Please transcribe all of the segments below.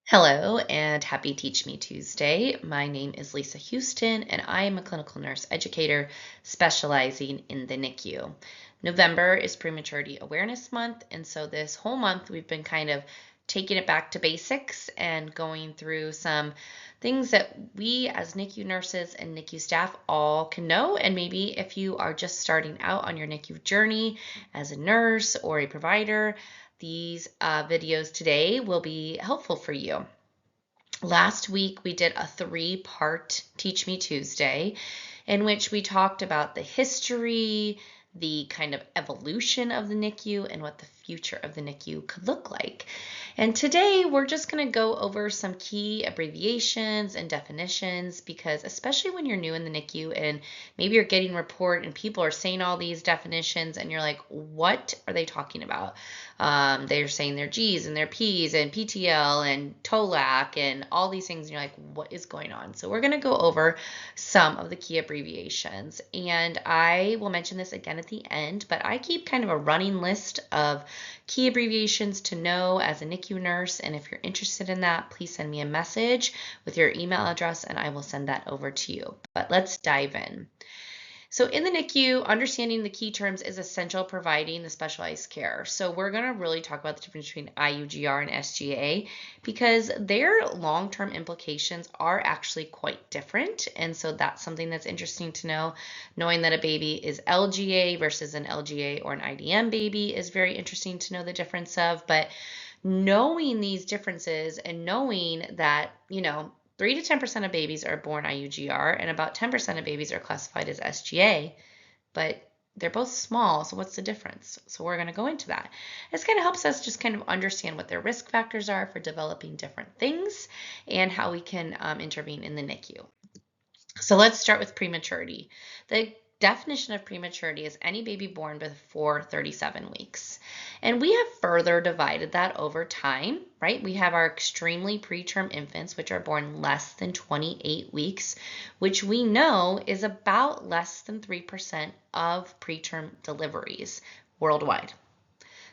Hello and happy Teach Me Tuesday. My name is Lisa Houston and I am a clinical nurse educator specializing in the NICU. November is Prematurity Awareness Month, and so this whole month we've been kind of taking it back to basics and going through some things that we as NICU nurses and NICU staff all can know. And maybe if you are just starting out on your NICU journey as a nurse or a provider, these videos today will be helpful for you. Last week, we did a 3-part Teach Me Tuesday in which we talked about the history, the kind of evolution of the NICU, and what the future of the NICU could look like. And today, we're just going to go over some key abbreviations and definitions because especially when you're new in the NICU and maybe you're getting a report and people are saying all these definitions and you're like, what are they talking about? They're saying their G's and their P's and PTL and TOLAC and all these things, and you're like, what is going on? So we're going to go over some of the key abbreviations, and I will mention this again at the end, but I keep kind of a running list of key abbreviations to know as a NICU nurse, and if you're interested in that, please send me a message with your email address and I will send that over to you. But let's dive in. So in the NICU, understanding the key terms is essential, providing the specialized care. So we're going to really talk about the difference between IUGR and SGA because their long-term implications are actually quite different. And so that's something that's interesting to know. Knowing that a baby is LGA versus an LGA or an IDM baby is very interesting to know the difference of. But knowing these differences and knowing that, 3 to 10% of babies are born IUGR and about 10% of babies are classified as SGA, but they're both small, so what's the difference? So we're going to go into that. This kind of helps us just kind of understand what their risk factors are for developing different things and how we can intervene in the NICU. So let's start with prematurity. The definition of prematurity is any baby born before 37 weeks. And we have further divided that over time, right? We have our extremely preterm infants, which are born less than 28 weeks, which we know is about less than 3% of preterm deliveries worldwide.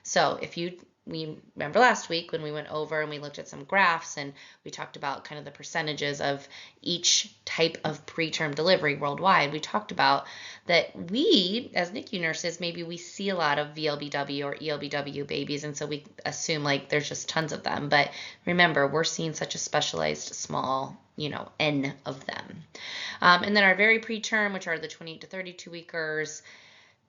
So we remember last week when we went over and we looked at some graphs and we talked about kind of the percentages of each type of preterm delivery worldwide. We talked about that we, as NICU nurses, maybe we see a lot of VLBW or ELBW babies, and so we assume like there's just tons of them. But remember, we're seeing such a specialized small, N of them. And then our very preterm, which are the 28 to 32 weekers,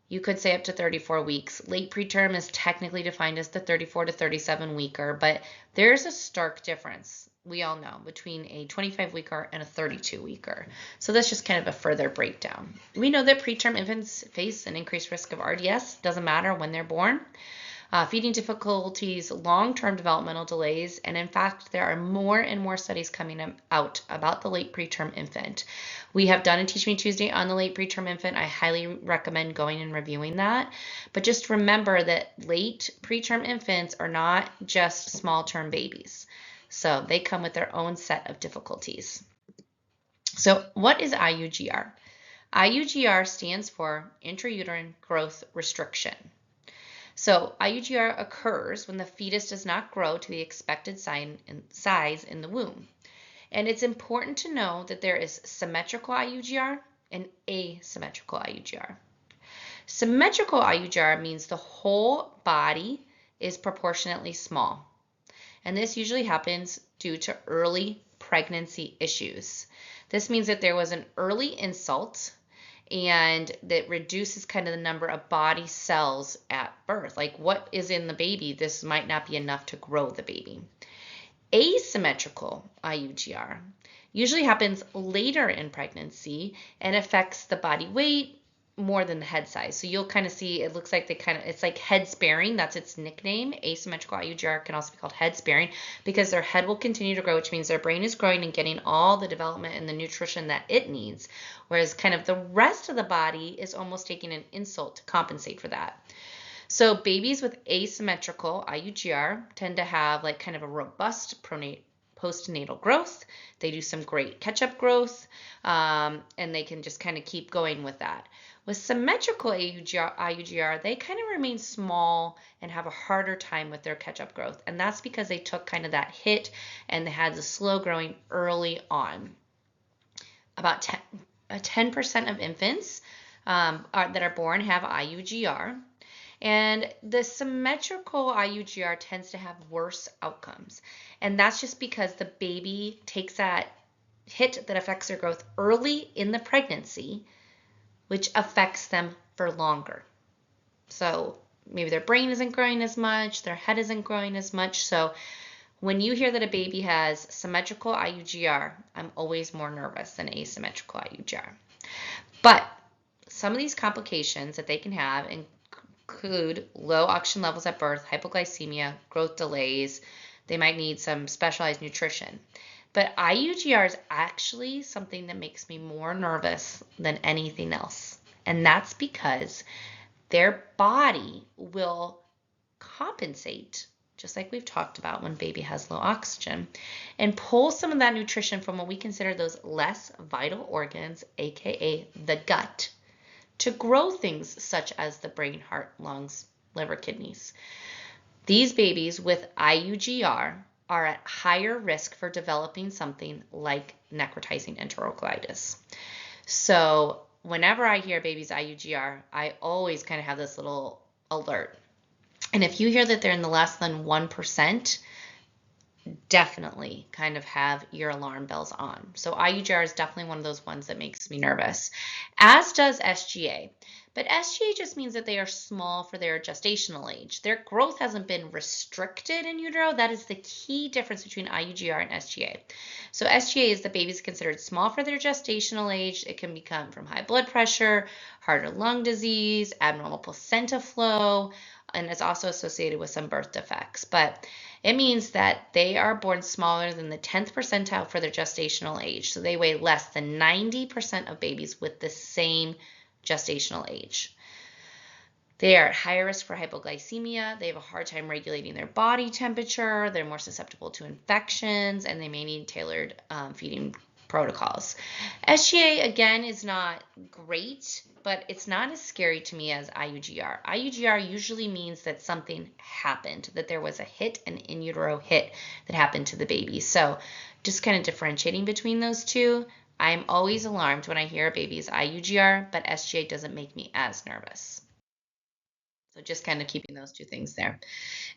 you could say up to 34 weeks. Late preterm is technically defined as the 34 to 37 weeker, but there's a stark difference, we all know, between a 25 weeker and a 32 weeker. So that's just kind of a further breakdown. We know that preterm infants face an increased risk of RDS, doesn't matter when they're born. Feeding difficulties, long-term developmental delays, and in fact, there are more and more studies coming out about the late preterm infant. We have done a Teach Me Tuesday on the late preterm infant. I highly recommend going and reviewing that. But just remember that late preterm infants are not just small-term babies. So they come with their own set of difficulties. So what is IUGR? IUGR stands for intrauterine growth restriction. So IUGR occurs when the fetus does not grow to the expected size in the womb. And it's important to know that there is symmetrical IUGR and asymmetrical IUGR. Symmetrical IUGR means the whole body is proportionately small. And this usually happens due to early pregnancy issues. This means that there was an early insult and that reduces kind of the number of body cells at birth. Like what is in the baby, this might not be enough to grow the baby. Asymmetrical IUGR usually happens later in pregnancy and affects the body weight more than the head size. So you'll kind of see, it looks like it's like head sparing. That's its nickname. Asymmetrical IUGR can also be called head sparing because their head will continue to grow, which means their brain is growing and getting all the development and the nutrition that it needs. Whereas kind of the rest of the body is almost taking an insult to compensate for that. So babies with asymmetrical IUGR tend to have like kind of a robust postnatal growth. They do some great catch-up growth, and they can just kind of keep going with that. With symmetrical IUGR, they kind of remain small and have a harder time with their catch-up growth. And that's because they took kind of that hit and they had the slow growing early on. About 10% of infants that are born have IUGR. And the symmetrical IUGR tends to have worse outcomes. And that's just because the baby takes that hit that affects their growth early in the pregnancy, which affects them for longer. So maybe their brain isn't growing as much, their head isn't growing as much. So when you hear that a baby has symmetrical IUGR, I'm always more nervous than asymmetrical IUGR. But some of these complications that they can have include low oxygen levels at birth, hypoglycemia, growth delays. They might need some specialized nutrition. But IUGR is actually something that makes me more nervous than anything else. And that's because their body will compensate, just like we've talked about when baby has low oxygen, and pull some of that nutrition from what we consider those less vital organs, aka the gut, to grow things such as the brain, heart, lungs, liver, kidneys. These babies with IUGR are at higher risk for developing something like necrotizing enterocolitis. So whenever I hear babies IUGR, I always kind of have this little alert. And if you hear that they're in the less than 1%, definitely kind of have your alarm bells on. So IUGR is definitely one of those ones that makes me nervous, as does SGA. But SGA just means that they are small for their gestational age. Their growth hasn't been restricted in utero. That is the key difference between IUGR and SGA. So SGA is the baby's considered small for their gestational age. It can become from high blood pressure, heart or lung disease, abnormal placenta flow, and it's also associated with some birth defects. But it means that they are born smaller than the 10th percentile for their gestational age. So they weigh less than 90% of babies with the same gestational age. They are at higher risk for hypoglycemia. They have a hard time regulating their body temperature. They're more susceptible to infections, and they may need tailored feeding protocols. SGA, again, is not great, but it's not as scary to me as IUGR. IUGR usually means that something happened, that there was a hit, an in utero hit that happened to the baby. So just kind of differentiating between those two, I'm always alarmed when I hear a baby's IUGR, but SGA doesn't make me as nervous. So just kind of keeping those two things there.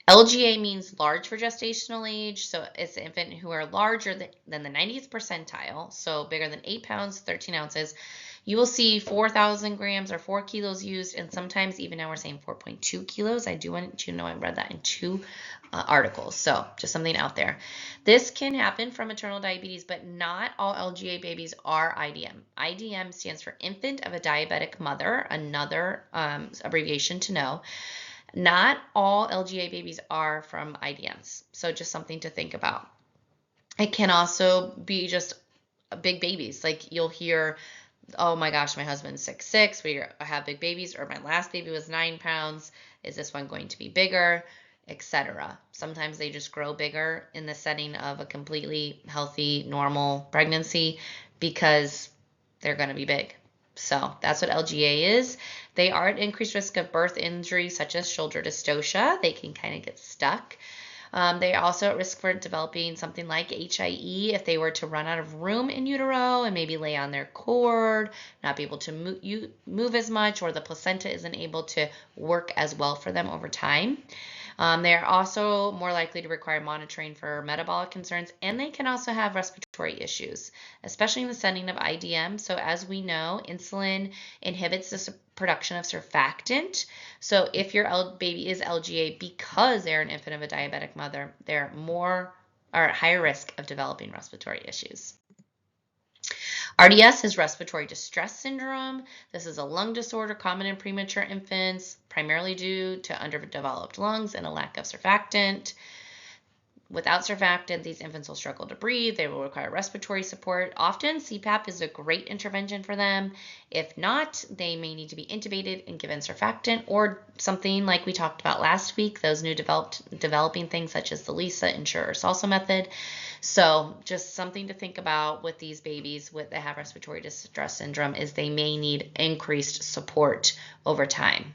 LGA means large for gestational age. So it's the infant who are larger than the 90th percentile, so bigger than 8 pounds, 13 ounces. You will see 4,000 grams or 4 kilos used, and sometimes even now we're saying 4.2 kilos. I do want you to know I read that in 2 articles, so just something out there. This can happen from maternal diabetes, but not all LGA babies are IDM. IDM stands for infant of a diabetic mother, another abbreviation to know. Not all LGA babies are from IDMs, so just something to think about. It can also be just big babies. Like you'll hear, oh my gosh, my husband's 6'6", we have big babies, or my last baby was 9 pounds. Is this one going to be bigger, etc. Sometimes they just grow bigger in the setting of a completely healthy, normal pregnancy because they're going to be big. So that's what LGA is. They are at increased risk of birth injury, such as shoulder dystocia. They can kind of get stuck. They are also at risk for developing something like HIE if they were to run out of room in utero and maybe lay on their cord, not be able to move as much, or the placenta isn't able to work as well for them over time. They are also more likely to require monitoring for metabolic concerns, and they can also have respiratory issues, especially in the setting of IDM. So as we know, insulin inhibits the production of surfactant. So if your baby is LGA because they're an infant of a diabetic mother, they're at higher risk of developing respiratory issues. RDS is respiratory distress syndrome. This is a lung disorder common in premature infants, primarily due to underdeveloped lungs and a lack of surfactant. Without surfactant, these infants will struggle to breathe. They will require respiratory support. Often, CPAP is a great intervention for them. If not, they may need to be intubated and given surfactant or something like we talked about last week, those new developing things such as the Lisa, Ensure, or Salsa method. So just something to think about with these babies that have respiratory distress syndrome is they may need increased support over time.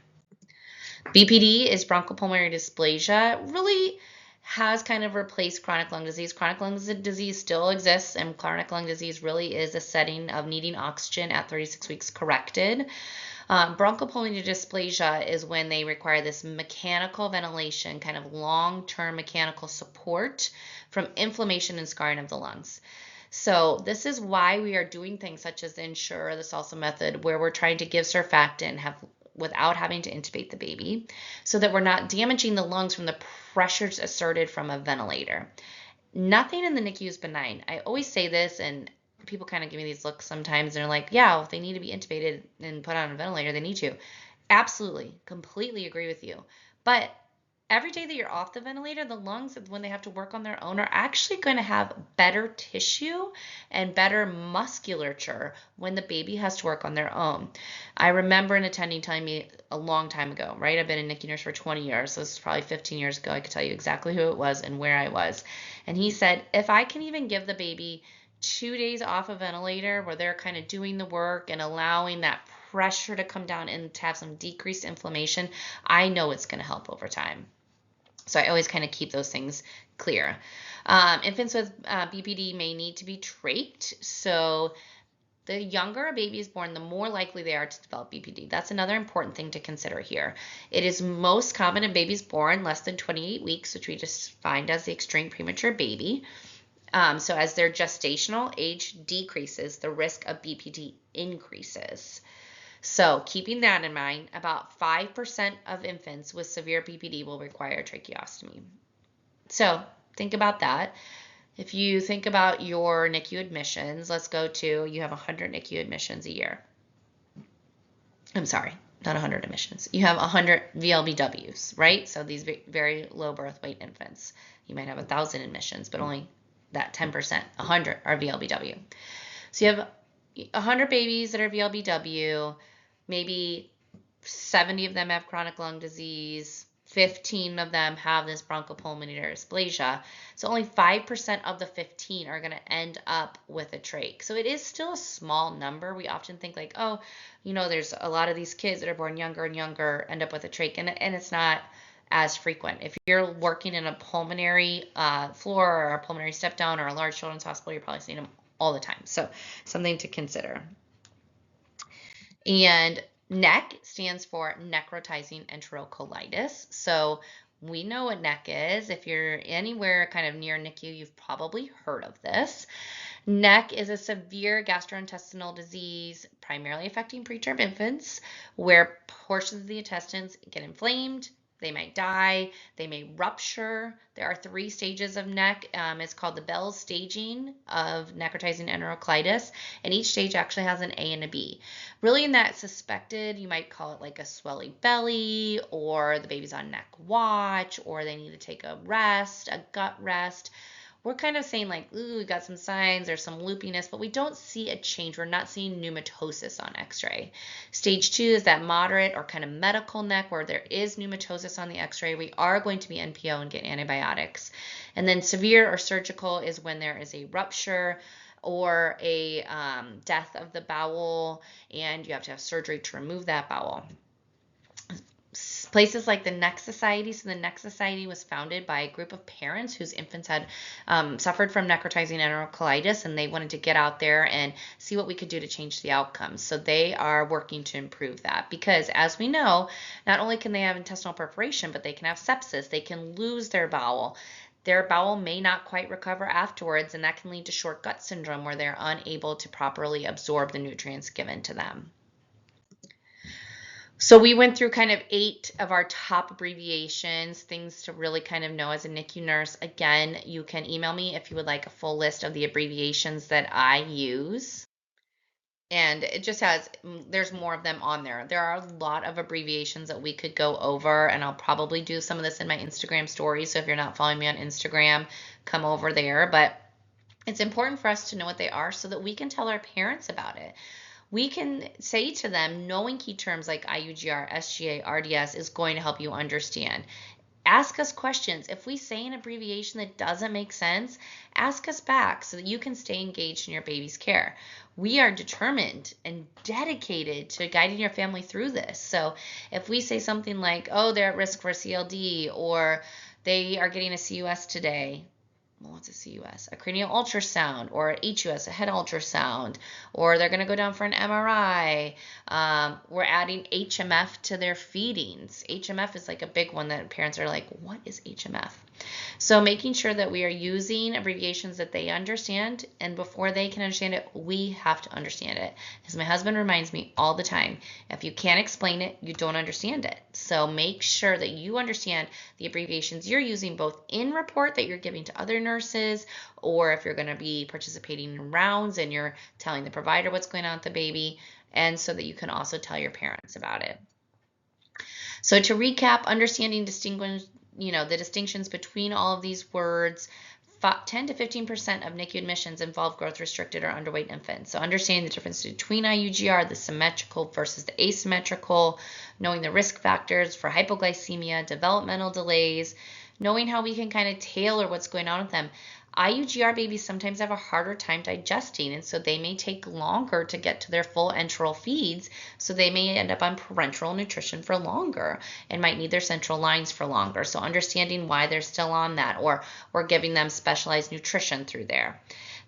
BPD is bronchopulmonary dysplasia. Really has kind of replaced chronic lung disease. Chronic lung disease still exists, and chronic lung disease really is a setting of needing oxygen at 36 weeks corrected. Bronchopulmonary dysplasia is when they require this mechanical ventilation, kind of long-term mechanical support from inflammation and scarring of the lungs. So this is why we are doing things such as the Ensure, the Salsa method, where we're trying to give surfactant without having to intubate the baby, so that we're not damaging the lungs from the pressures exerted from a ventilator. Nothing in the NICU is benign. I always say this, and people kind of give me these looks sometimes. They're like, yeah, if they need to be intubated and put on a ventilator, they need to. Absolutely, completely agree with you. But every day that you're off the ventilator, the lungs, when they have to work on their own, are actually going to have better tissue and better musculature when the baby has to work on their own. I remember an attending telling me a long time ago, right? I've been a NICU nurse for 20 years, so this is probably 15 years ago. I could tell you exactly who it was and where I was. And he said, if I can even give the baby 2 days off a ventilator where they're kind of doing the work and allowing that pressure to come down and to have some decreased inflammation, I know it's going to help over time. So I always kind of keep those things clear. Infants with BPD may need to be trached. So the younger a baby is born, the more likely they are to develop BPD. That's another important thing to consider here. It is most common in babies born less than 28 weeks, which we just find as the extreme premature baby. So as their gestational age decreases, the risk of BPD increases. So keeping that in mind, about 5% of infants with severe BPD will require tracheostomy. So think about that. If you think about your NICU admissions, let's go to, you have 100 NICU admissions a year. I'm sorry, not 100 admissions. You have 100 VLBWs, right? So these very low birth weight infants. You might have 1,000 admissions, but only that 10%, 100 are VLBW. So you have 100 babies that are VLBW, maybe 70 of them have chronic lung disease, 15 of them have this bronchopulmonary dysplasia. So only 5% of the 15 are going to end up with a trach. So it is still a small number. We often think like, oh, there's a lot of these kids that are born younger and younger end up with a trach, and it's not as frequent. If you're working in a pulmonary floor or a pulmonary step down or a large children's hospital, you're probably seeing them all the time. So something to consider. And NEC stands for necrotizing enterocolitis. So we know what NEC is. If you're anywhere kind of near NICU, you've probably heard of this. NEC is a severe gastrointestinal disease primarily affecting preterm infants where portions of the intestines get inflamed. They might die. They may rupture. There are 3 stages of NEC. It's called the Bell staging of necrotizing enterocolitis, and each stage actually has an A and a B. Really in that suspected, you might call it like a swelly belly, or the baby's on NEC watch, or they need to take a rest, a gut rest. We're kind of saying like, ooh, we got some signs, there's some loopiness, but we don't see a change. We're not seeing pneumatosis on x-ray. Stage 2 is that moderate or kind of medical NEC where there is pneumatosis on the x-ray. We are going to be NPO and get antibiotics. And then severe or surgical is when there is a rupture or a death of the bowel, and you have to have surgery to remove that bowel. Places like the NEC Society. So the NEC Society was founded by a group of parents whose infants had suffered from necrotizing enterocolitis, and they wanted to get out there and see what we could do to change the outcomes. So they are working to improve that because, as we know, not only can they have intestinal perforation, but they can have sepsis. They can lose their bowel. Their bowel may not quite recover afterwards, and that can lead to short gut syndrome where they're unable to properly absorb the nutrients given to them. So we went through kind of 8 of our top abbreviations, things to really kind of know as a NICU nurse. Again, you can email me if you would like a full list of the abbreviations that I use. And it just has, there's more of them on there. There are a lot of abbreviations that we could go over, and I'll probably do some of this in my Instagram stories. So if you're not following me on Instagram, come over there. But it's important for us to know what they are so that we can tell our parents about it. We can say to them, knowing key terms like IUGR, SGA, RDS is going to help you understand. Ask us questions. If we say an abbreviation that doesn't make sense, ask us back so that you can stay engaged in your baby's care. We are determined and dedicated to guiding your family through this. So if we say something like, oh, they're at risk for CLD, or they are getting a CUS today, well, what's a CUS? A cranial ultrasound, or a HUS, a head ultrasound, or they're going to go down for an MRI. We're adding HMF to their feedings. HMF is like a big one that parents are like, what is HMF? So making sure that we are using abbreviations that they understand, and before they can understand it, we have to understand it. As my husband reminds me all the time, if you can't explain it, you don't understand it. So make sure that you understand the abbreviations you're using both in report that you're giving to other nurses, or if you're going to be participating in rounds and you're telling the provider what's going on with the baby, and so that you can also tell your parents about it. So to recap, understanding the distinctions between all of these words. 10 to 15% of NICU admissions involve growth-restricted or underweight infants. So understanding the difference between IUGR, the symmetrical versus the asymmetrical, knowing the risk factors for hypoglycemia, developmental delays, knowing how we can kind of tailor what's going on with them. IUGR babies sometimes have a harder time digesting, and so they may take longer to get to their full enteral feeds, so they may end up on parenteral nutrition for longer and might need their central lines for longer. So understanding why they're still on that, or we're giving them specialized nutrition through there.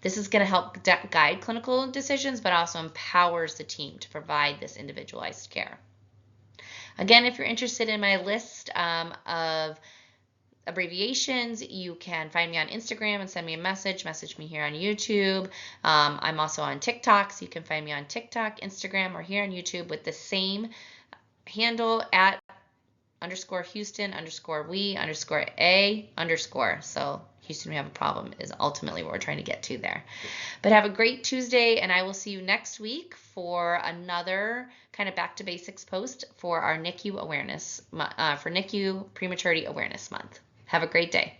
This is going to help guide clinical decisions, but also empowers the team to provide this individualized care. Again, if you're interested in my list of abbreviations, you can find me on Instagram and send me a message me here on YouTube. I'm also on TikTok, so you can find me on TikTok, Instagram, or here on YouTube with the same handle at _Houston_we_a_. So Houston, we have a problem is ultimately what we're trying to get to there. But have a great Tuesday, and I will see you next week for another kind of back to basics post for our NICU awareness, for NICU Prematurity Awareness Month. Have a great day.